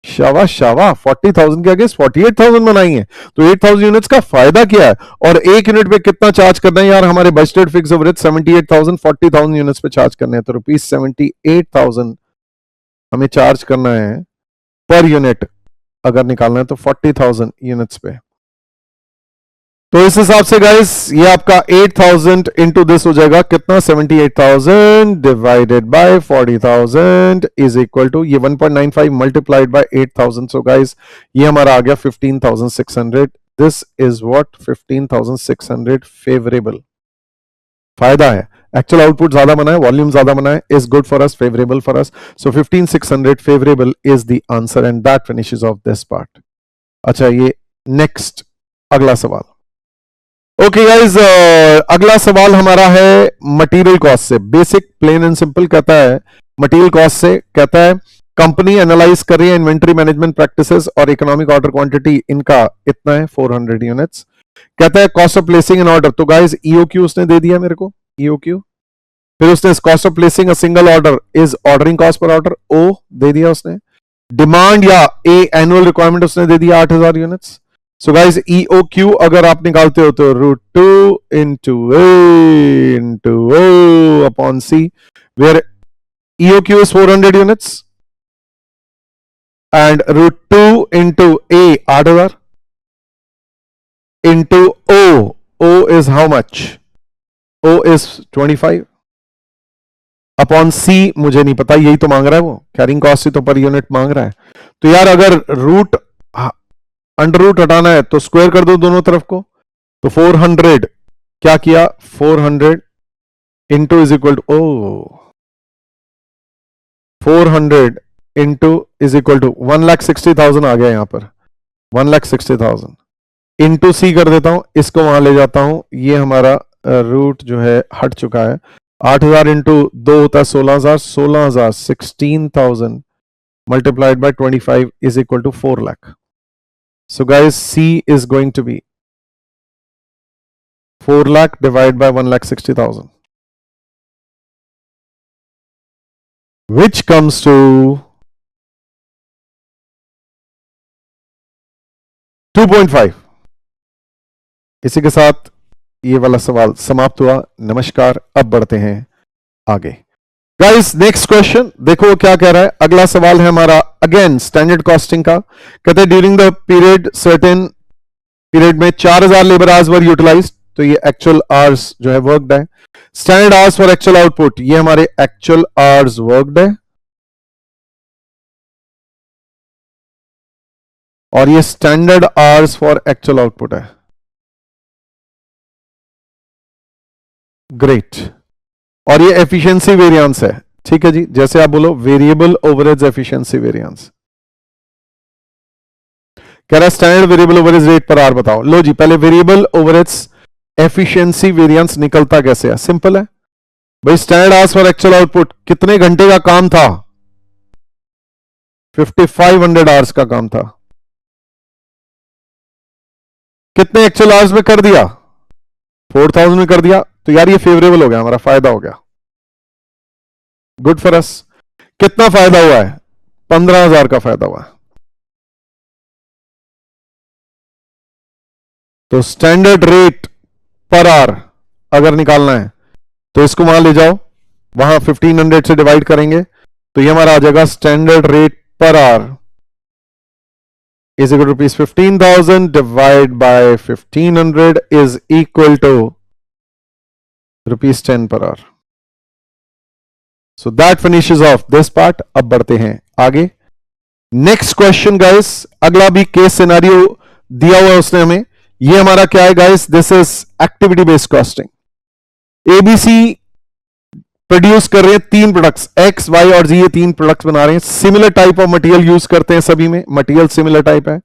शाबाश शाबाश, 40,000 के अगेंस्ट 48,000 बनाई है, तो 8,000 यूनिट्स का फायदा क्या है। और एक यूनिट पे कितना चार्ज करना है यार, हमारे बजटेड फिक्स एवरेज 78,000, 40,000 यूनिट्स पे चार्ज करने हैं, तो ₹78,000 हमें चार्ज करना है पर यूनिट, अगर निकालना है तो 40,000 यूनिट्स पे। तो इस हिसाब से गाइस ये आपका 8,000 इंटू दिस हो जाएगा कितना, 78,000 divided by 40,000 is equal to, ये 1.95 मल्टीप्लाइड बाय 8,000। सो गाइस ये हमारा आ गया 15,600। दिस इज व्हाट 15,600 फेवरेबल, फायदा है, एक्चुअल आउटपुट ज्यादा बना है, वॉल्यूम ज्यादा बना है, is good for us, favourable for us. So 15,600 favourable is the answer and that finishes of this part. अच्छा ये नेक्स्ट अगला सवाल। ओके गाइज, अगला सवाल हमारा है मटेरियल कॉस्ट से, बेसिक प्लेन एंड सिंपल कहता है, मटेरियल कॉस्ट से कहता है कंपनी एनालाइज कर रही है इन्वेंटरी मैनेजमेंट प्रैक्टिसेस और इकोनॉमिक ऑर्डर क्वांटिटी इनका इतना है 400 यूनिट्स। कहता है cost of placing an order, तो गाइज ईओक्यू उसने दे दिया मेरे को, ईओक्यू, फिर उसने cost of placing a single order is ordering cost per order, ओ दे दिया उसने, डिमांड या ए एनुअल रिक्वायरमेंट उसने दे दिया 8,000 यूनिट्स। सो गाइस EOQ अगर आप निकालते हो तो √2 into A into O upon C, where EOQ is 400 units and √2 into A 8,000 into O is how much, O is 25 upon C मुझे नहीं पता, यही तो मांग रहा है वो, कैरिंग कॉस्ट ही तो पर यूनिट मांग रहा है। तो यार अगर रूट अंडर रूट हटाना है तो स्क्वायर कर दो दोनों तरफ को, तो 400 क्या किया, 400 into is equal to, oh 400 into is equal to 1,60,000 आ गया यहां पर, 1,60,000 इंटू C कर देता हूं, इसको वहां ले जाता हूं, ये हमारा रूट जो है हट चुका है, 8,000 इंटू 2 होता है 16,000, 16,000 16,000 multiplied by 25 is equal to 4 lakh. So guys, C is going to be 4 lakh divided by 1,60,000, which comes to 2.5। इसी के साथ ये वाला सवाल समाप्त हुआ। नमस्कार, अब बढ़ते हैं आगे। गाइस नेक्स्ट क्वेश्चन देखो क्या कह रहा है। अगला सवाल है हमारा अगेन स्टैंडर्ड कॉस्टिंग का। कहते हैं during the period certain period में 4,000 लेबर आवर्स वर यूटिलाइज्ड, तो ये एक्चुअल आवर्स जो है वर्कड है। Standard hours for actual output, ये हमारे एक्चुअल आवर्स वर्कड है, और ये standard hours for actual output है। ग्रेट। और ये एफिशिएंसी वेरिएंस है, ठीक है जी, जैसे आप बोलो वेरिएबल ओवरहेड एफिशिएंसी वेरिएंस। कह रहा है स्टैंडर्ड वेरिएबल ओवरहेड रेट पर आर बताओ। लो जी, पहले वेरिएबल ओवरहेड एफिशिएंसी वेरिएंस निकलता कैसे है, सिंपल है भाई, standard hours for actual output, कितने घंटे का काम था, 5,500 आवर्स का काम था, कितने एक्चुअल आवर्स में कर दिया, 4,000 में कर दिया, तो यार ये फेवरेबल हो गया, हमारा फायदा हो गया, गुड फॉर अस। कितना फायदा हुआ है, 15,000 का फायदा हुआ है। तो स्टैंडर्ड रेट पर आवर अगर निकालना है तो इसको वहां ले जाओ, वहां 1500 से डिवाइड करेंगे तो ये हमारा आ जाएगा standard rate per our is equal to rupees 15,000 divided by 1500 is equal to rupees 10 per hour. So that finishes off this part. अब बढ़ते हैं आगे. नेक्स्ट क्वेश्चन गाइस, अगला भी केस सिनेरियो दिया हुआ है उसने हमें. ये हमारा क्या है guys, this is activity based costing. ABC produce कर रहे हैं तीन प्रोडक्ट्स, एक्स वाई और जी, ये तीन प्रोडक्ट्स बना रहे हैं. Similar type of material use करते हैं, सभी में मटेरियल सिमिलर टाइप है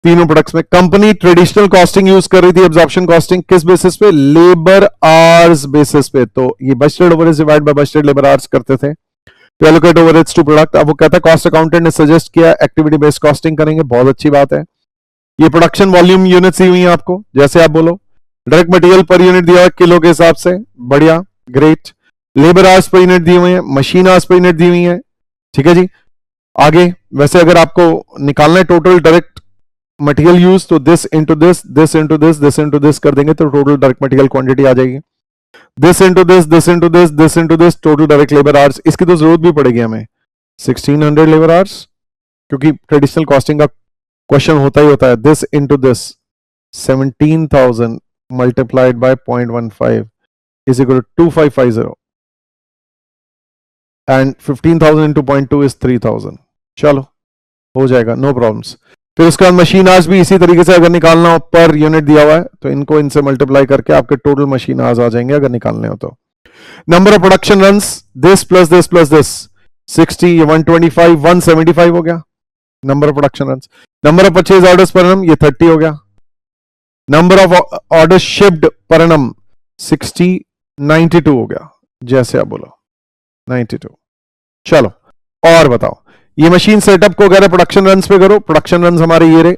तीनों प्रोडक्ट्स में. कंपनी ट्रेडिशनल कॉस्टिंग यूज कर रही थी, एब्जॉर्प्शन कॉस्टिंग. किस बेसिस पे? लेबर आवर्स बेसिस पे. तो ये budgeted overheads divide by budgeted labour hours करते थे to allocate overheads to product. अब वो कहता है कॉस्ट अकाउंटेंट ने सजेस्ट किया एक्टिविटी बेस्ड कॉस्टिंग करेंगे, बहुत अच्छी बात है. ये प्रोडक्शन वॉल्यूम यूनिट्स दी हुई है आपको, जैसे आप बोलो. डायरेक्ट मटेरियल पर यूनिट दिया है किलो के हिसाब से, बढ़िया, great. Labour hours per unit दी हुई है, मशीन आवर्स पर यूनिट दी हुई है, ठीक है जी. आगे वैसे अगर आपको निकालना है टोटल डायरेक्ट मटेरियल यूज, तो this into this, this into this, this into this कर देंगे तो टोटल डायरेक्ट मटेरियल क्वांटिटी आ जाएगी. This into this, this into this, this into this, total direct labour hours. इसकी तो जरूरत भी पड़ेगी हमें 1600 लेबर आवर्स, क्योंकि ट्रेडिशनल कॉस्टिंग का क्वेश्चन होता ही होता है. This into this 17,000 multiplied by 0.15 is equal to 2550 and 15,000 into 0.2 is 3,000. चलो हो जाएगा, नो प्रॉब्लम्स. फिर उसके बाद मशीन आवर्स भी इसी तरीके से अगर निकालना हो, पर यूनिट दिया हुआ है तो इनको इनसे मल्टीप्लाई करके आपके टोटल मशीन आवर्स आ जाएंगे अगर निकालने हो तो. Number of production runs, this plus this plus this 60, 125, 175 हो गया number of production runs. Number of purchase orders per annum, ये 30 हो गया. Number of order shipped per annum 60, 92 हो गया, जैसे आप बोलो 92. चलो और बताओ, ये मशीन सेटअप को अगर प्रोडक्शन रन्स पे करो, प्रोडक्शन रन्स हमारे ये रहे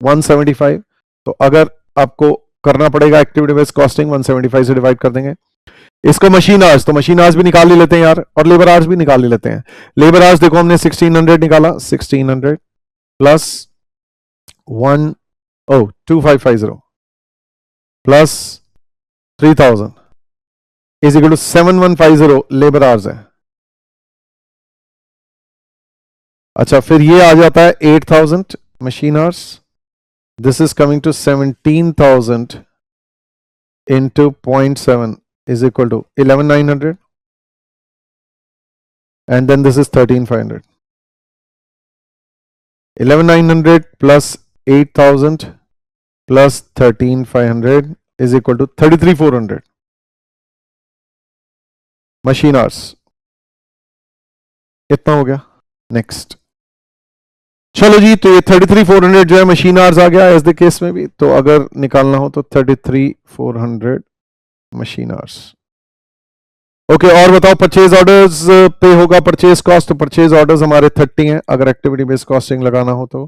175. तो अगर आपको करना पड़ेगा एक्टिविटी बेस्ड कॉस्टिंग, 175 से डिवाइड कर देंगे. इसको मशीन आवर्स, तो मशीन आवर्स भी निकाल ही लेते हैं यार, और लेबर आवर्स भी निकाल ही लेते हैं. लेबर आवर्स देखो हमने 1600 निकाला, 1600 plus 2550 plus 3000 is equal to 7150 labour hours है. अच्छा, फिर ये आ जाता है 8000 machine hours. This is coming to 17,000 into 0.7 is equal to 11,900 and then this is 13,500. 11,900 plus 8,000 plus 13,500 is equal to 33,400 machine hours. इतना हो गया. नेक्स्ट चलो जी, तो ये 33,400 जो है मशीन आवर्स आ गया एज द केस में भी. तो अगर निकालना हो तो 33,400 मशीन आवर्स. ओके, और बताओ परचेज ऑर्डर्स पे होगा परचेज कॉस्ट, तो परचेज ऑर्डर्स हमारे 30 हैं अगर एक्टिविटी बेस्ड कॉस्टिंग लगाना हो तो.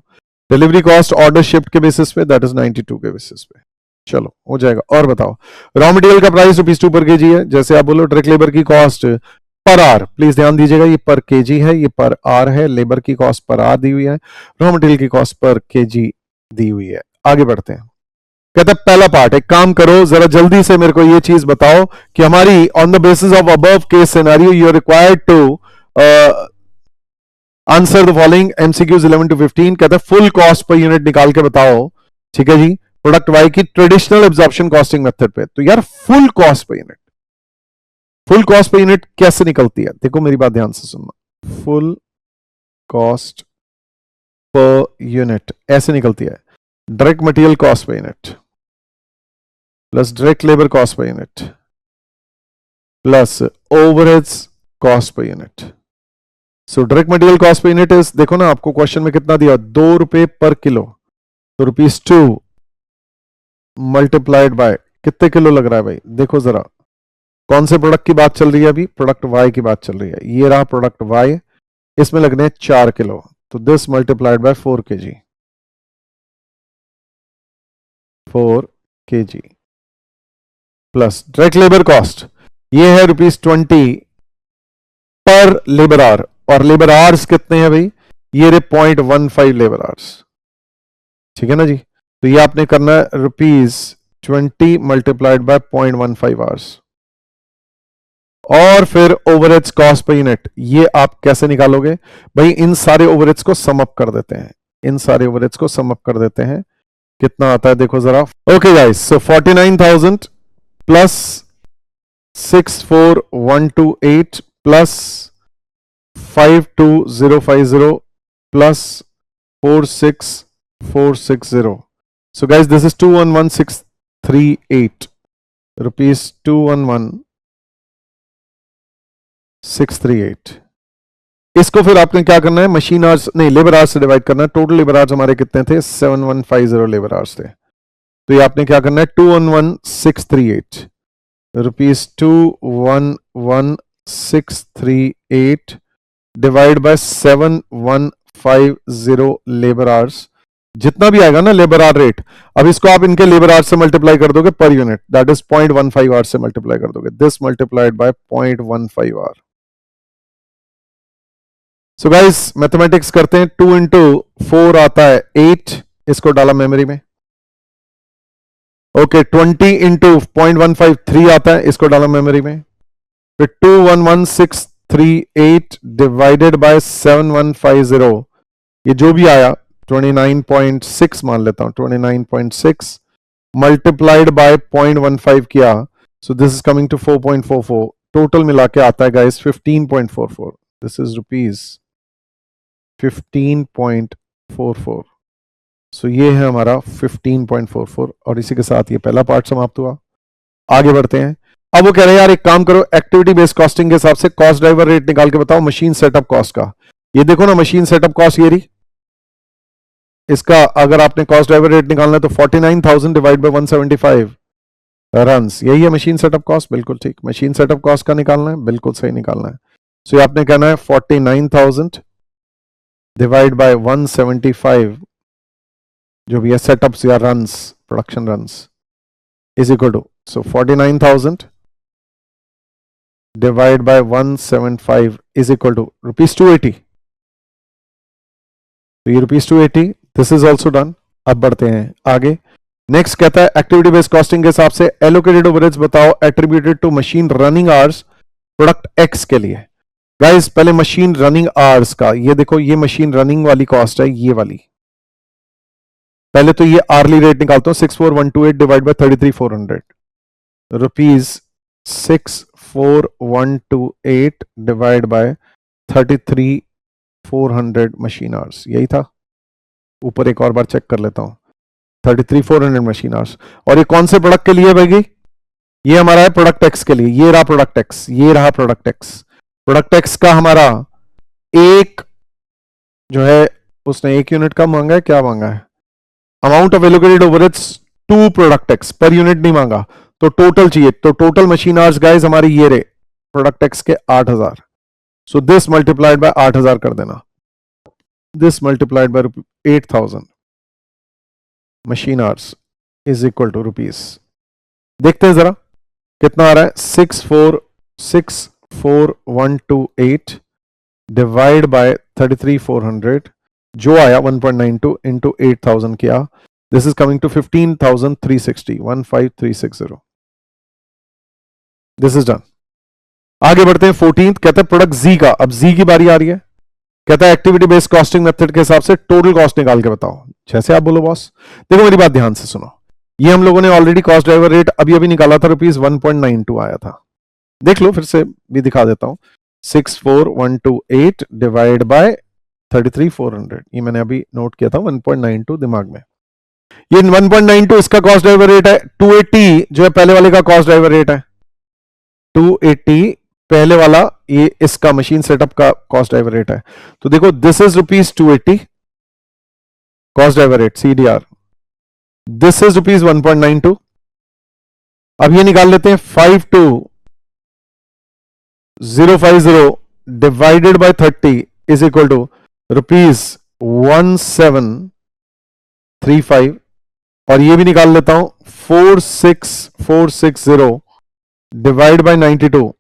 डिलीवरी कॉस्ट ऑर्डर शिफ्ट के बेसिस पे, दैट इज 92 के बेसिस पे. चलो हो जाएगा. और बताओ, रॉ मटेरियल का प्राइस ₹2 पर केजी है, जैसे आप बोलो. डायरेक्ट लेबर की कॉस्ट पर आर, प्लीज ध्यान दीजिएगा, ये पर केजी है, ये पर आर है. लेबर की कॉस्ट पर आर दी हुई है, रॉ मटेरियल की कॉस्ट पर केजी दी हुई है. आगे बढ़ते हैं. कहता पहला पार्ट, एक काम करो जरा जल्दी से मेरे को ये चीज बताओ कि हमारी on the basis of above case scenario you are required to answer the following MCQs 11 to 15. कहता है फुल कॉस्ट पर यूनिट निकाल के बताओ, ठीक है जी, प्रोडक्ट वाई की ट्रेडिशनल एब्जॉर्प्शन कॉस्टिंग मेथड पे. तो यार full cost per unit, full cost per unit कैसे निकलती है? देखो मेरी बात ध्यान से सुनना. फुल कॉस्ट पर यूनिट ऐसे निकलती है, direct material cost per unit plus direct labour cost per unit plus overheads cost per unit. So direct material cost per unit is, देखो ना आपको क्वेश्चन में कितना दिया, ₹2 पर किलो. तो ₹2 मल्टीप्लाइड बाय कितने किलो लग रहा है भाई? देखो जरा कौन से प्रोडक्ट की बात चल रही है अभी, प्रोडक्ट वाई की बात चल रही है. ये रहा प्रोडक्ट वाई, इसमें लगने 4 किलो. तो this multiplied bye 4 kg, 4 kg plus direct labour cost, ये है ₹20 पर लेबर आवर. और लेबर आवर्स कितने हैं भाई? ये रे 0.15 लेबर आवर्स, ठीक है ना जी. तो ये आपने करना है ₹20 मल्टीप्लाइड बाय 0.15 आवर्स. और फिर ओवरहेड्स कॉस्ट पर यूनिट, ये आप कैसे निकालोगे भाई? इन सारे ओवरहेड्स को सम अप कर देते हैं, इन सारे ओवरहेड्स को सम अप कर देते हैं, कितना आता है देखो जरा। Okay guys, so 49,000 plus 64128 plus 52050 plus 46460. So guys, this is 211638 rupees, 211638. इसको फिर आपने क्या करना है, मशीन आवर्स नहीं लेबर आवर्स से डिवाइड करना है। टोटल लेबर आवर्स हमारे कितने थे? 7150 लेबर आवर्स थे। तो ये आपने क्या करना है, 211638 rupees 211638 divide bye 7150 labour hours, जितना भी आएगा ना लेबर आवर रेट। अब इसको आप इनके लेबर आवर्स से मल्टीप्लाई कर दोगे per unit, that is 0.15 hours से मल्टीप्लाई कर दोगे, this multiplied by 0.15 hour. So guys mathematics करते हैं, 2 इंटू 4 आता है 8, इसको डाला मेमोरी में। ओके 20 इंटू 0.15 3 आता है, इसको डाला मेमोरी में। फिर 211638 डिवाइडेड बाय 7150, ये जो भी आया 29.6 मान लेता हूं, 29.6 मल्टीप्लाइड बाय 0.15 किया, so this is coming to 4.44। टोटल मिला के आता है गाइस 15.44। This is rupees 15.44। सो ये है हमारा 15.44 और इसी के साथ ये पहला पार्ट समाप्त हुआ। आगे बढ़ते हैं। अब वो कह रहे हैं यार एक काम करो, एक्टिविटी बेस्ड कॉस्टिंग के हिसाब से कॉस्ट ड्राइवर रेट निकाल के बताओ मशीन सेटअप कॉस्ट का। ये देखो ना मशीन सेटअप कॉस्ट ये रही, इसका अगर आपने कॉस्ट ड्राइवर रेट निकालना है तो 49,000 डिवाइड बाय 175 रन्स, यही है मशीन सेटअप कॉस्ट। बिल्कुल ठीक, मशीन सेटअप कॉस्ट का निकालना है, बिल्कुल सही निकालना है। सो ये आपने कहना है 49,000 डिवाइड बाय 175 जो भी है सेटअप्स या runs, production runs, is equal to, so 49,000 divide by 175 is equal to rupees 280। तो ये rupees 280, this is also done. अब बढ़ते हैं आगे। नेक्स्ट कहता है एक्टिविटी बेस्ड कॉस्टिंग के हिसाब से एलोकेटेड ओवरहेड्स बताओ attributed to machine running hours product X के लिए। गाइस पहले मशीन रनिंग आवर्स का, ये देखो ये मशीन रनिंग वाली कॉस्ट है, ये वाली। पहले तो ये आर्ली रेट निकालता हूं, 64128 divide by 33,400 rupees 64128 divide by 33,400 machine hours, यही था। ऊपर एक और बार चेक कर लेता हूं, 33,400 मशीन आवर्स। और ये कौन से प्रोडक्ट के लिए भाई? ये हमारा है प्रोडक्ट एक्स के लिए, ये रहा प्रोडक्ट एक्स, ये रहा प्रोडक्ट एक्स। प्रोडक्ट एक्स का हमारा एक जो है उसने एक यूनिट का मांगा है, क्या मांगा है? Amount of allocated overheads to product X, per unit नहीं मांगा, तो टोटल चाहिए। तो टोटल मशीन आवर्स गाइस हमारी ये रहे प्रोडक्ट एक्स के 8,000। सो दिस मल्टीप्लाइड बाय 8,000 कर देना, this multiplied by 8,000 machine hours is equal to rupees, देखते हैं जरा कितना आ रहा है, 6464128 डिवाइड बाय 33,400 जो आया 1.92 इंटू 8,000 किया, this is coming to 15,360, 15,360। This is done. आगे बढ़ते हैं 14th, कहता है प्रोडक्ट जी का। अब जी की बारी आ रही है, कहता है एक्टिविटी बेस्ड कॉस्टिंग मेथड के हिसाब से टोटल कॉस्ट निकाल के बताओ। जैसे आप बोलो बॉस। देखो मेरी बात ध्यान से सुनो, ये हम लोगों ने ऑलरेडी कॉस्ट ड्राइवर रेट अभी अभी निकाला था, रुपीज 1.92 आया था। देख लो फिर से भी दिखा देता हूं, 64128 डिवाइड बाय 33,400, ये मैंने अभी नोट किया था 1.92 दिमाग में। ये 1.92 इसका कॉस्ट ड्राइवर रेट है। 280 जो है पहले वाले का कॉस्ट ड्राइवर रेट है, 280 पहले वाला ये इसका मशीन सेटअप का कॉस्ट ड्राइवर रेट है। तो देखो this is rupees 280 cost driver rate CDR, this is rupees 1.92। अब ये निकाल लेते हैं 52050 divided by 30 is equal to rupees 1735। और ये भी निकाल लेता हूं 46460 divide by 92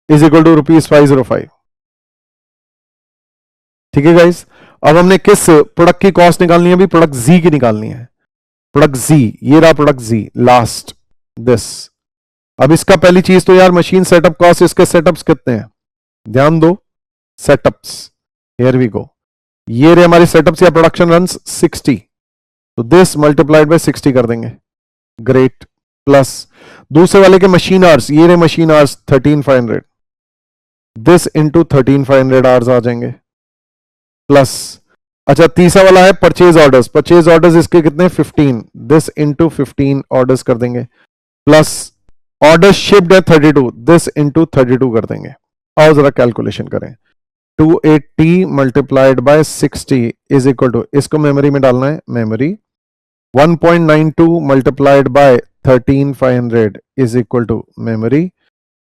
is equal to rupees 505। ठीक है गाइस, अब हमने किस प्रोडक्ट की कॉस्ट निकालनी है? अभी प्रोडक्ट जी की निकालनी है। प्रोडक्ट जी, ये रहा प्रोडक्ट जी लास्ट, दिस अब इसका पहली चीज तो यार मशीन सेटअप कॉस्ट, इसके सेटअप्स कितने हैं ध्यान दो, सेटअप्स हियर वी गो, ये रे हमारी सेटअप्स या प्रोडक्शन रन्स 60, तो दिस मल्टीप्लाइड बाय 60 कर देंगे, ग्रेट, प्लस दूसरे वाले के मशीन आवर्स, ये रे machine hours 13500, this into 13500 hours आ जाएंगे, प्लस अच्छा तीसरा वाला है परचेज ऑर्डर्स, परचेज ऑर्डर्स इसके कितने 15, दिस इंटू 15 ऑर्डर्स कर देंगे, प्लस ऑर्डर शिप्ड है 32, दिस इंटू 32 कर देंगे। आओ जरा कैलकुलेशन करें, 280 multiplied by 60 is equal to, इसको मेमोरी में डालना है, memory 1.92 multiplied by 13500 is equal to memory,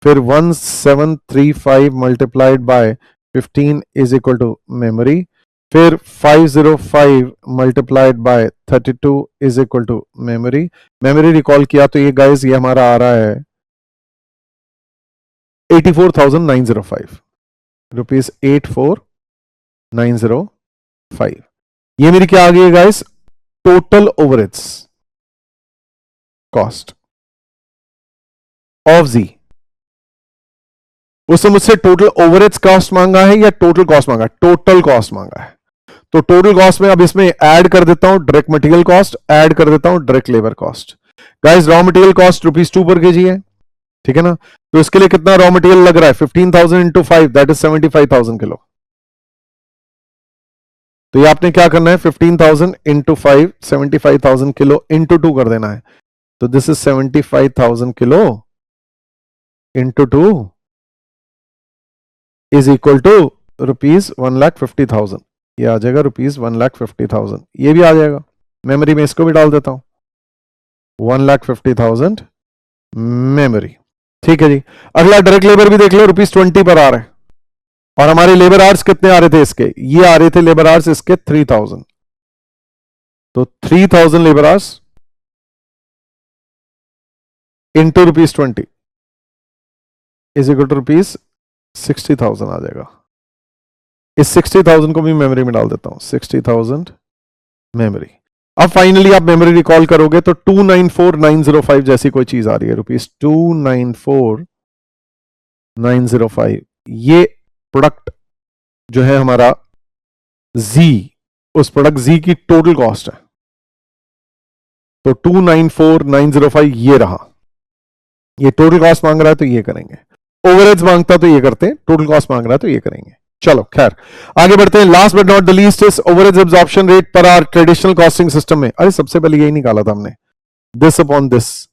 फिर 1735 multiplied by 15 is equal to memory, फिर 505 multiplied by 32 is equal to memory. Memory recall किया तो ये गाइस ये हमारा आ रहा है 84,905 रुपीज, 84,905। ये मेरी क्या आ गई है guys, total overheads cost of जी। उसने मुझसे टोटल ओवरहेड्स कॉस्ट मांगा है या टोटल कॉस्ट मांगा है, टोटल कॉस्ट मांगा है, तो टोटल कॉस्ट में अब इसमें ऐड कर देता हूं डायरेक्ट मटेरियल कॉस्ट, ऐड कर देता हूं direct labour cost. Guys raw material cost ₹2 पर केजी है, ठीक है ना, तो इसके लिए कितना रॉ मटेरियल लग रहा है, 15,000 इंटू 5 दैट इज 75,000 किलो। तो ये आपने क्या करना है, 15,000 इंटू 5 75,000 किलो इंटू 2 कर देना है, तो this is 75,000 kilo into 2 is equal to ₹1,50,000, ये आ जाएगा ₹1,50,000, ये भी आ जाएगा, मेमोरी में इसको भी डाल देता हूं 1,50,000 मेमोरी, ठीक है जी। अगला डायरेक्ट लेबर भी देख लो, ₹20 पर आ रहा है, और हमारे लेबर आवर्स कितने आ रहे थे इसके, ये आ रहे थे लेबर आवर्स इसके 3,000, तो 3,000 labour hours into ₹20 is equal to ₹60,000 आ जाएगा। इस 60,000 को भी मेमोरी में डाल देता हूं, 60,000 मेमोरी। अब फाइनली आप मेमोरी रिकॉल करोगे तो 294,905 जैसी कोई चीज आ रही है, ₹294,905। ये प्रोडक्ट जो है हमारा जी, उस प्रोडक्ट जी की टोटल कॉस्ट है, तो 294,905 ये रहा, ये टोटल कॉस्ट मांग रहा है तो ये करेंगे, ओवरहेड्स मांगता तो ये करते हैं, टोटल कॉस्ट मांग रहा है तो ये करेंगे। चलो खैर आगे बढ़ते हैं। Last but not the least is overheads absorption rate per hour traditional costing system में। अरे सबसे पहले यही निकाला था हमने, this upon this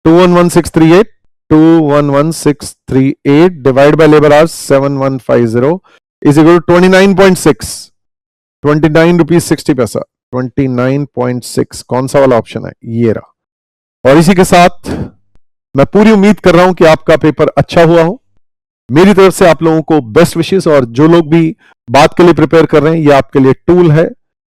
211638 211638 divide by labour hours 7150 is equal to 29.6 ₹29.60 29.6 कौन सा वाला ऑप्शन है, ये रहा। और इसी के साथ मैं पूरी उम्मीद कर रहा हूं कि आपका पेपर अच्छा हुआ हो। मेरी तरफ से आप लोगों को बेस्ट विशेस, और जो लोग भी बात के लिए प्रिपेयर कर रहे हैं, ये आपके लिए टूल है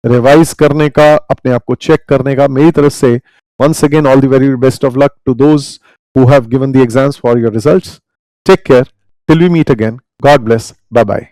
रिवाइज करने का, अपने आप को चेक करने का। मेरी तरफ से once again all the very best of luck to those who have given the exams for your results. Take care till we meet again, God bless, bye bye.